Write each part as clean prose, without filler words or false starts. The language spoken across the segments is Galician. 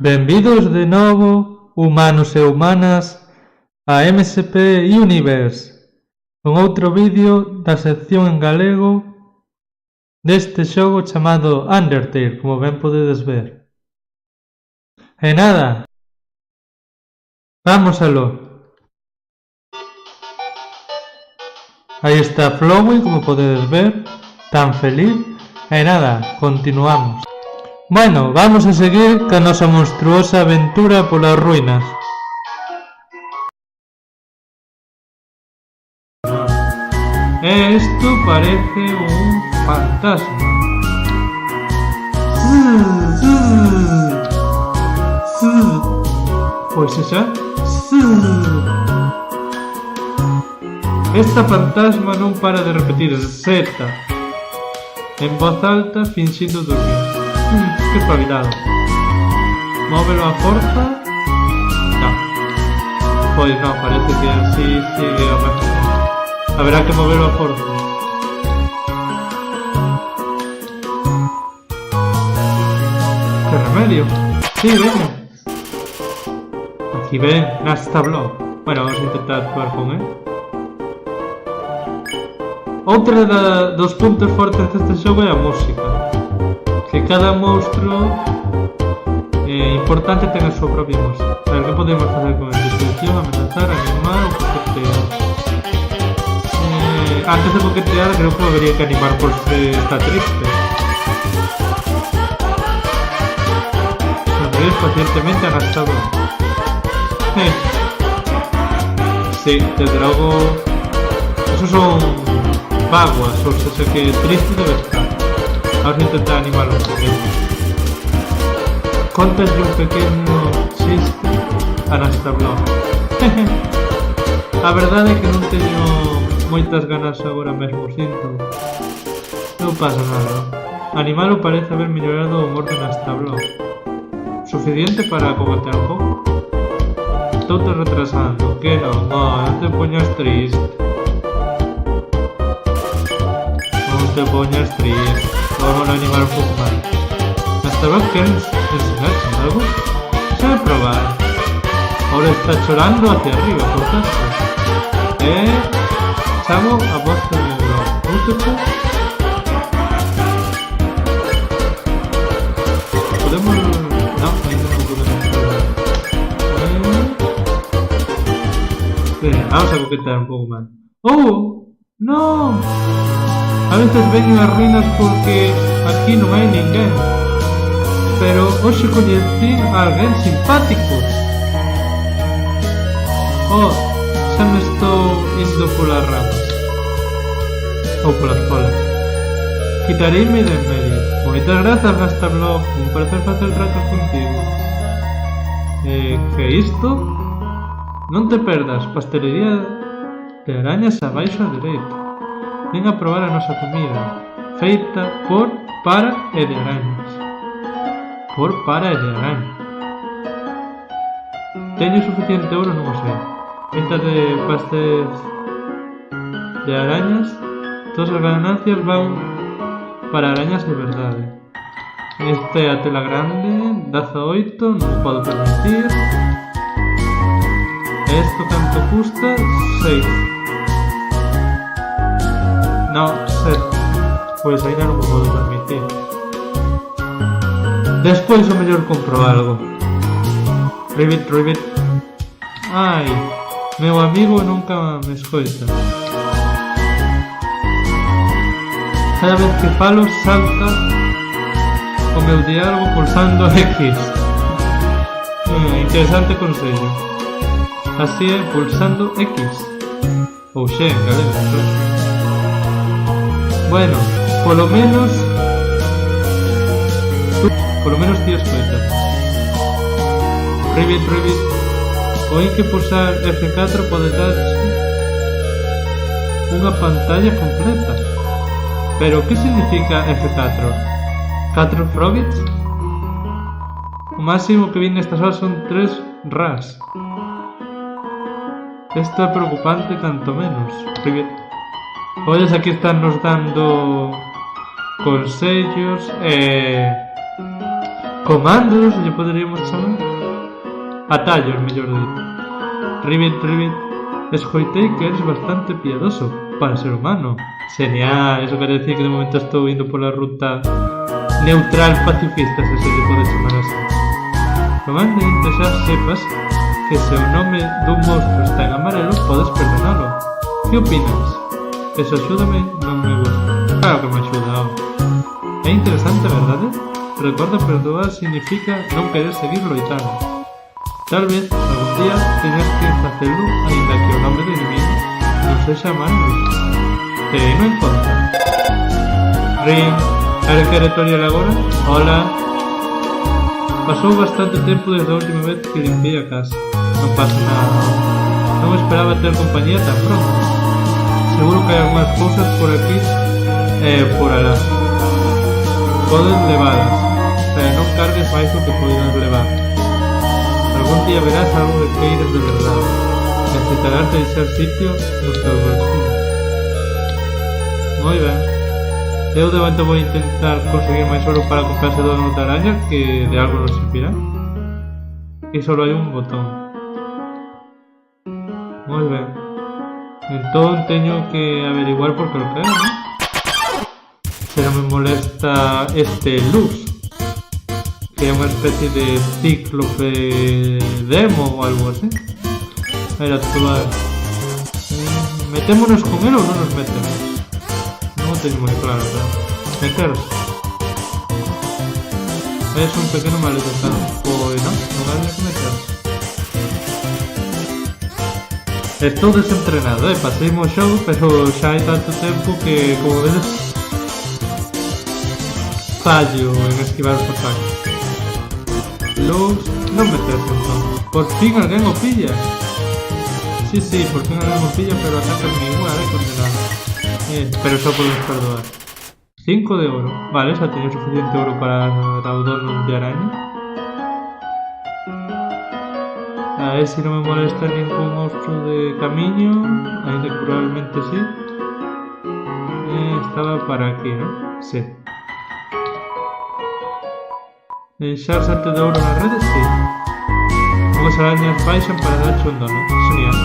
Benvidos de novo, humanos e humanas, a MSP Universe, con outro vídeo da sección en galego deste xogo chamado Undertale, como ben podedes ver. E nada, vamos aló. Aí está Flowey, como podedes ver, tan feliz. E nada, continuamos. Bueno, vamos a seguir ca nosa monstruosa aventura polas ruínas. Esto parece un fantasma. Pues esa. Esta fantasma non para de repetir Z en voz alta finxindo dormir. Que espabilado. Móvelo a forza. No. Pois non, parece que así sigue a máquina. Haberá que moverlo a forza. Que remedio. Sí, venga. Aquí ven, hasta blog. Bueno, vamos a intentar actuar con él. Outra dos puntos fortes deste xogo é a música. Que cada monstruo importante ten a súa propia música. A ver, que podemos facer con el destrucción, amenazar, animar ou coquetear? Antes de coquetear creo que habría que animar por si está triste. Sonreír pacientemente agastado. Sí, desde luego esos son vaguas, o sea que triste debe estar. Vamos a intentar animarlo un poquito. Contas de un pequeno chiste a nesta blog. A verdade é que non teño moitas ganas agora mesmo, sinto. Non pasa nada. Animalo parece haber mellorado o humor de nesta blog. Suficiente para cogotear un pouco. Estou te retrasando. Que non? Non te poñas triste. Non te poñas triste. Vamos a animar un pouco máis. Hasta vos queren enseñarse algo? Se vai probar. Ahora está chorando hacia arriba, por tanto. Chamo a voz de blog. ¿Gusta? Podemos... No, ainda non podemos probar. Vamos a coquetar un pouco máis. Oh! No! A veces veño as ruínas porque aquí non hai ninguén. Pero hoxe coñecín a alguén simpático. Oh, xa me estou indo polas ramas. Ou polas polas. Quitareime de en medio. Moitas grazas, Gasta Blog. Un placer facer tratos contigo. Que isto? Non te perdas. Pastelería de arañas abaixo á dereita. Ven a probar a nosa comida. Feita por, para e de arañas. Por, para e de arañas. Teño suficiente ouro, non o sei. Feita de pastéis de arañas. Todas as ganancias van para arañas de verdade. Esta é a tela grande, 18, non podo permitir. Esto canto custa? 6. No, 7. Pois ainda non me podo permitir. Despois o mellor compro algo. Ribbit. Ai, meu amigo nunca me escoita. Cada vez que falo salta o meu diálogo pulsando X. Interesante consello. Así é, pulsando X. Ou X, en galego. Bueno, polo menos ti escoitas. Ribbit. Oí que pulsar F4 pode darche unha pantalla completa. Pero que significa F4? 4 frogits? O máximo que vi nestas horas son 3 ras. Esto é preocupante canto menos. Ribbit. Olles, aquí están nos dando consellos Comandos, lle poderíamos chamar. Atallos, mellor dito. Ribbit, escoitei que eres bastante piadoso para ser humano. Genial, eso quere decir que de momento estou indo pola ruta neutral pacifista, se se lle pode chamar así. Comandante, xa sepas que se o nome dun monstro está en amarelo, podes perdonalo. Que opinas? Eso axúdame, non me gusta. Claro que me axuda, home. É interesante, verdade? Recorda, perdoar significa non querer seguir loitando. Tal vez, algún día, teñas que facelo, ainda que o nome do inimigo non sexa amarelo. Teno en conta. Ring, eres territorial agora? Hola. Pasou bastante tempo desde a última vez que limpiei a casa. Non pasa nada. Non esperaba ter compañía tan pronto. Seguro que hai algunhas cousas por aquí e por alá. Podes levadas, pero non cargues máis do que podes levar. Algún día verás algo de queiras de verdade. Necesitarás deixar sitio nos teus bolsillos. Moi ben. Eu de momento vou intentar conseguir máis oro para comprarse donos de araña, que de algo nos servirá. E só hai un botón. Moi ben. Entón teño que averiguar por que lo quero, ¿no? Se non me molesta este luz, que é unha especie de cíclope demo ou algo así. A ver, actuar. Metémonos con él ou non nos metemos? Non teño moi claro, claro. Meterse. Es un pequeno maleducado. Pois non, non hai que meterse. Estou desentrenado, pasei o xogo, pero xa hai tanto tempo que, como vedes, fallo en esquivar os ataques. Luz, non meterse entón. Por fin alguén o pilla. Sí, por fin alguén o pilla, pero atacan igual, condenado. Pero só podemos perdoar. 5 de oro. Vale, xa teño suficiente oro para dar o dono de araña. A ver si no me molesta ningún monstruo de camiño, ainda que probablemente sí. Estaba para aquí, ¿no? Sí. Deixar 7 de oro nas redes, sí. Unhas arañas baixan para darche un dono. Genial.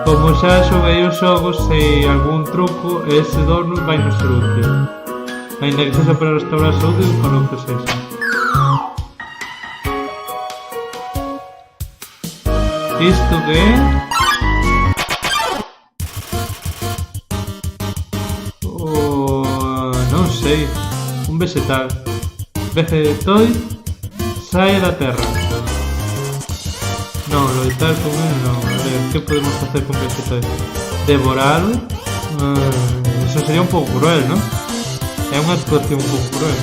Como xa xoguei os xogos, sei algún truco, ese dono vai nos ser útil. Ainda que sexa para restaurar a saúde con o que sexa. Isto que é? Non sei. Un vegetal. Vegetoid sae da terra. Non, loitar con él non. A ver, que podemos facer con vegetoid? Devoralo? Eso sería un pouco cruel, non? É unha actuación un pouco cruel.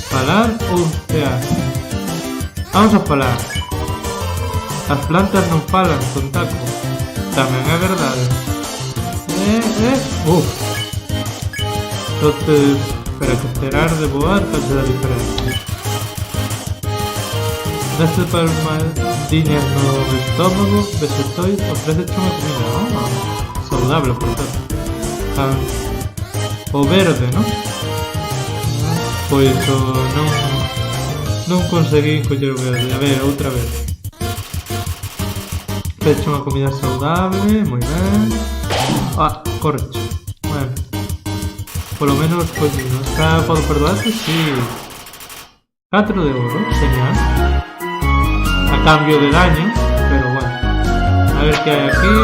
Falar ou cear? Vamos a falar. As plantas non falan con taco. Tamén é verdade. Entonces, para que esperar de voar face a diferencia. Daste palmadiñas no estómago, vegetoid ofrece unha comida. Saudable, por tanto. O verde, non? Pois non conseguí coller o verde. A ver, outra vez. Hecho unha comida saudable, moi ben. Corcho. Bueno. Por lo menos, pues, no está, podo perdonarte, sí. 4 de oro, genial. A cambio de daño, pero bueno. A ver qué hay aquí.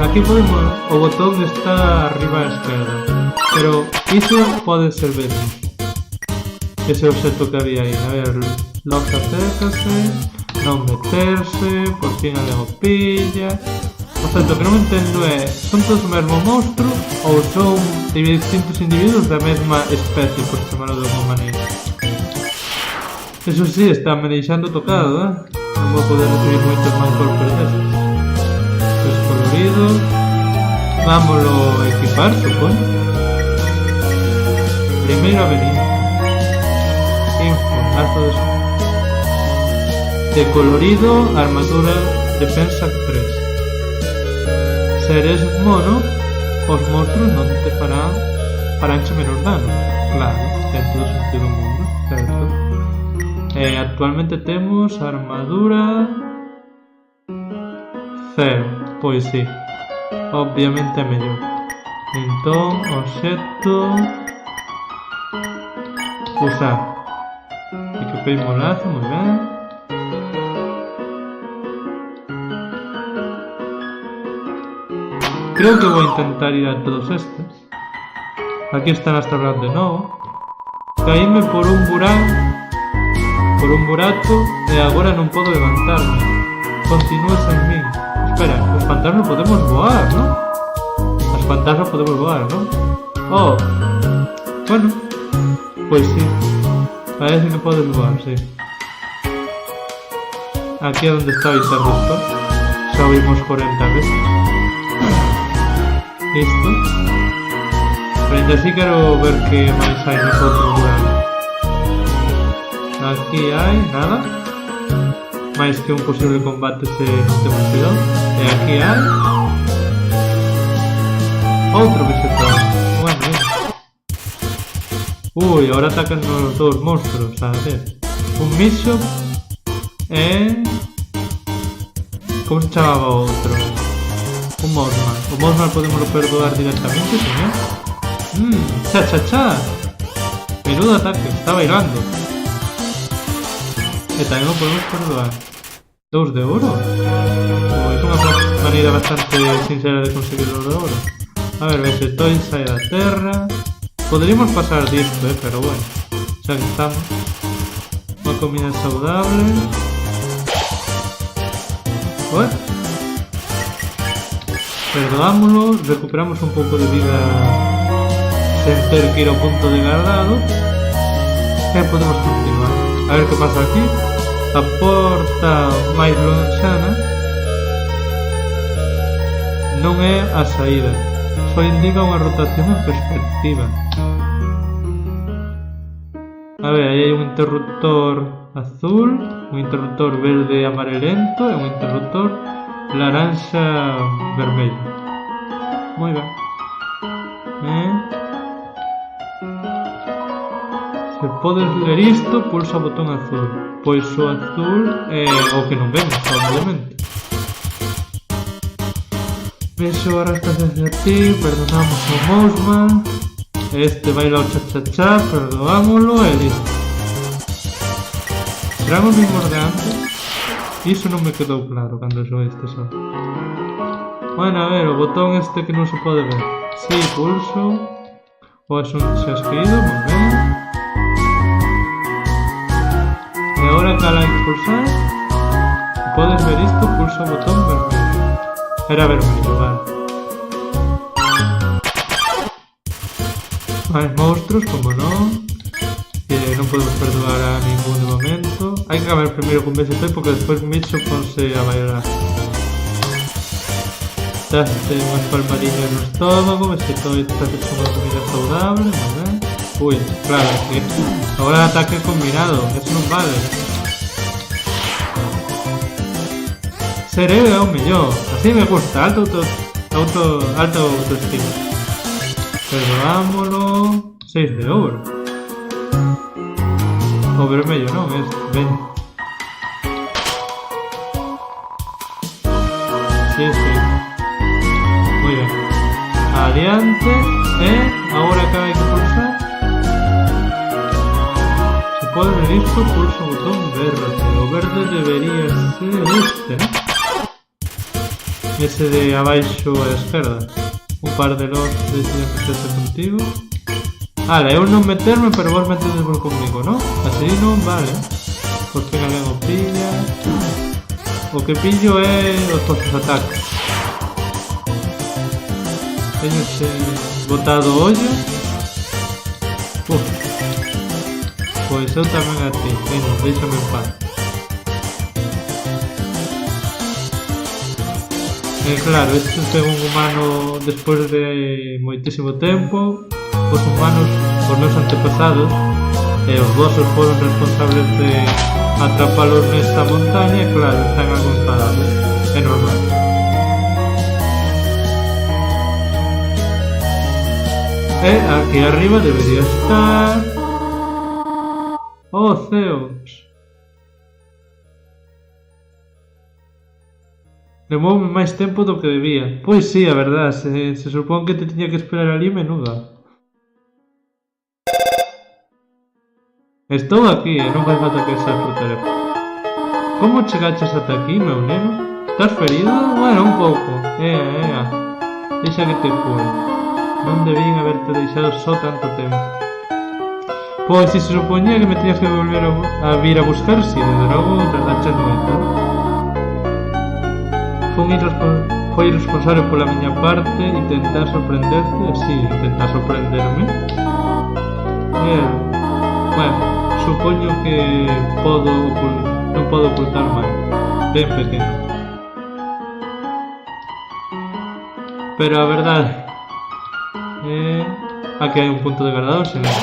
Aquí podemos, o botón está arriba a la izquierda. Pero iso pode servir. Ese objeto que había aí. A ver, lock acércase. Non meterse, por fin alguén o pilla. O certo que non entendo é, son todos o mesmo monstro ou son distintos individuos da mesma especie, por chamarlo de alguma maneira? Eso sí, está me deixando tocado, non vou poder recibir moitos máis golpes deses. Descolorido. Vámoslo a equipar, supoño. Primeira avenida. Info, lazo de sol. De colorido, armadura, defensa 3. Se eres mono, os monstruos non te farán menos dano. Claro, ten todo o sentido do mundo, certo? Actualmente temos armadura 0, pois sí, obviamente é mellor. Entón, obxecto usar. Equipei molazo, moi ben. Creo que vou intentar ir a todos estes. Aquí están as tablas de novo. Caíme por un burato e agora non podo levantarme. Continúa sen min. Espera, os fantasmas podemos voar, non? As fantasmas podemos voar, non? Oh, bueno, pois sí. Parece que podes voar, sí. Aquí é onde está Isabel. Xa vimos 40 veces. Listo. Pero ainda así quero ver que máis hai nos outros lugares. Aquí hai nada. máis que un posible combate se non temos cuidado. E aquí hai outro vegetal. Bueno, ui, agora atacan os dous monstros, a ver. Un Mishop e... como se chamaba o outro? Un Mothman. O Mothman podemos perdoar directamente, señor. Cha cha cha. Menudo ataque, está bailando. E tamén o podemos perdoar. 2 de ouro? É unha maneira bastante sincera de conseguir os de ouro. A ver, vegetóis sai da terra. Poderíamos pasar disto, pero bueno, xa que estamos. Unha comida saudable. Ué? Perdoámoslo, recuperamos un pouco de vida sen ter que ir ao punto de guardado. E podemos continuar. A ver que pasa aquí. A porta máis lonxana non é a saída, só indica unha rotación en perspectiva. A ver, aí hai un interruptor azul, un interruptor verde amarelento e un interruptor laranxa vermello. Moi ben. Se podes ler isto, pulsa o botón azul. Pois o azul é o que non vemos, obviamente. Vexo arrastas hacia ti, perdonamos o Mothman. Este baila o cha-cha-cha, perdoámoslo e listo. Serán os mismos de antes? Iso non me quedou claro cando xo este só. Bueno, a ver, o botón este que non se pode ver. Si, pulso. O es un chasquido, moi ben. E agora cala hai que pulsar. Se podes ver isto, pulsa o botón vermelho. Era vermello, vale. Máis monstruos, como non. Non podemos perdoar a ningún de momento. Hai que acabar primeiro con BSP porque despois Micho ponse a bailar. Daste unhas palmadillas no estómago, BSP está hecho unha comida saudable, moi ben. Ui, claro, que agora ataque combinado, eso non vale. Ser eu é o mellor, así me gusta, alta autoestima. Perdoámoslo. 6 de ouro. O vermello non, é 20. Sí. Moi ben. Adiante. E agora que hai que pulsar. Se pode ver isto, pulsa o botón verde. O verde debería ser este, ¿no? Ese de abaixo a esquerda. Un par de los de meterse contigo. Eu non meterme, pero vos metedes por comigo, ¿no? Así non vale. Por fin alguén o pilla. O que pillo é os todos ataques. Teño xe botado o ollo. Pois eu tamén a ti. Venga, deixame en paz. Claro, este é un humano despois de moitísimo tempo. Os humanos, os meus antepasados e os vosos foron responsables de atrapalos nesta montaña e claro, están algo enfadados. É normal. E aquí arriba debería estar Oh, ceos. Levoume máis tempo do que debía. Pois sí, a verdad, se supón que te tiña que esperar ali, menuda. Estou aquí e non fai falta que saes por teléfono. Como chegaches ata aquí, meu neno? Estás ferido? Bueno, un pouco. Ea. Deixa que te cure. Non debín haberte deixado só tanto tempo. Pois se supoñía que me tiñas que volver a vir a buscar, si, desde logo, tardaches moito. Foi irresponsable pola miña parte intentar sorprenderte, así, intentar sorprenderme. Bueno, supoño que non podo ocultar máis. Ben pequeno. Pero a verdade aquí hai un punto de guardado, se non.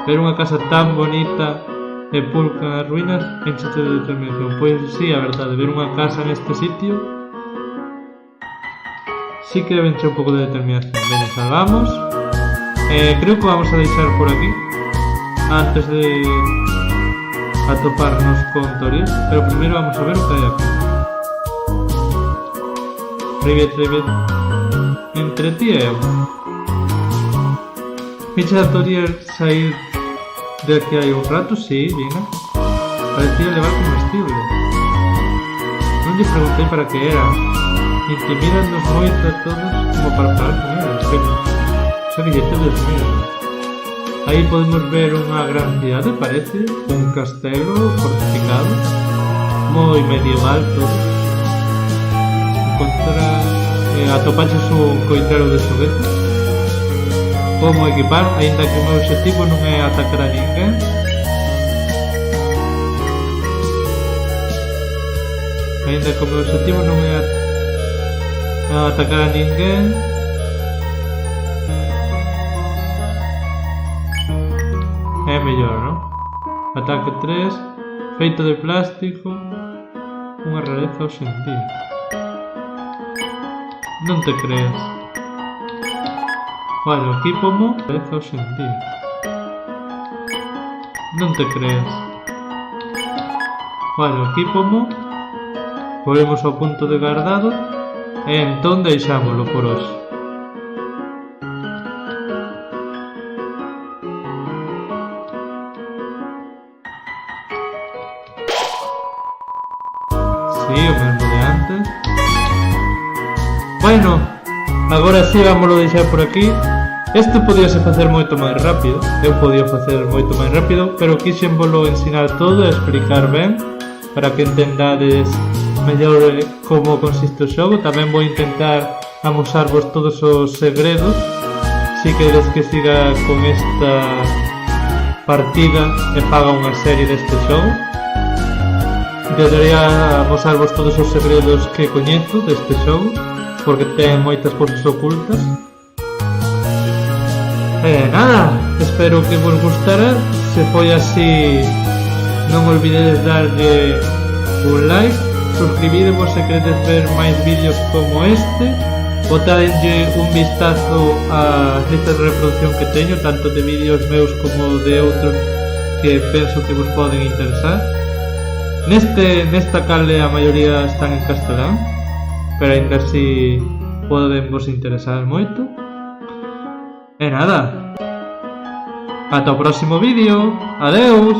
Ver unha casa tan bonita e pulca as ruínas enchete de determinación. Pois sí, a verdade, ver unha casa neste sitio sí que debe encher un pouco de determinación. Ben, salvamos. Creo que vamos a deixar por aquí antes de atoparnos con Toriel, pero primeiro vamos a ver o que hai aquí. Rivet. Entre ti e eu. Viche a Toriel sair de aquí hai un rato, sí, vina. Parecía levar comestible. Non lle preguntei para que era. Intimidannos moito a todos como para falar con ela, en serio. Xa dixete desmira. Aí podemos ver unha gran cidade, parece, un castelo fortificado, moi medieval todo. Atopaches un coitero de xoguetes. Como equipar, aínda que o meu objetivo non é atacar a ninguén. Aínda que o meu objetivo non é atacar a ninguén. É mellor, non? Ataque 3, feito de plástico, unha rareza hoxe en día. Non te crees. Bueno, equipo-mo, rareza hoxe en día. Non te crees. Bueno, equipo-mo, volvemos ao punto de guardado e entón deixámolo por hoxe. Sí, o mesmo de antes. Bueno, agora sí vámoslo deixar por aquí. Isto podíase facer moito máis rápido. Eu podía facer moito máis rápido, pero quixen volo ensinar todo e explicar ben para que entendades mellor como consiste o xogo. Tamén vou intentar amosarvos todos os segredos si queres que siga con esta partida e faga unha serie deste xogo. Intentaría amosarvos todos os segredos que coñezo deste xogo, porque ten moitas cousas ocultas. Nada, espero que vos gustara. Se foi así, non olvidedes darlle un like, suscribidevos se queredes ver máis vídeos como este, botadelle un vistazo ás listas de reproducción que teño, tanto de vídeos meus como de outros que penso que vos poden interesar. Nesta canle a maioría están en castelán, pero ainda así poden vos interesar moito. E nada, ata o próximo vídeo, adeus!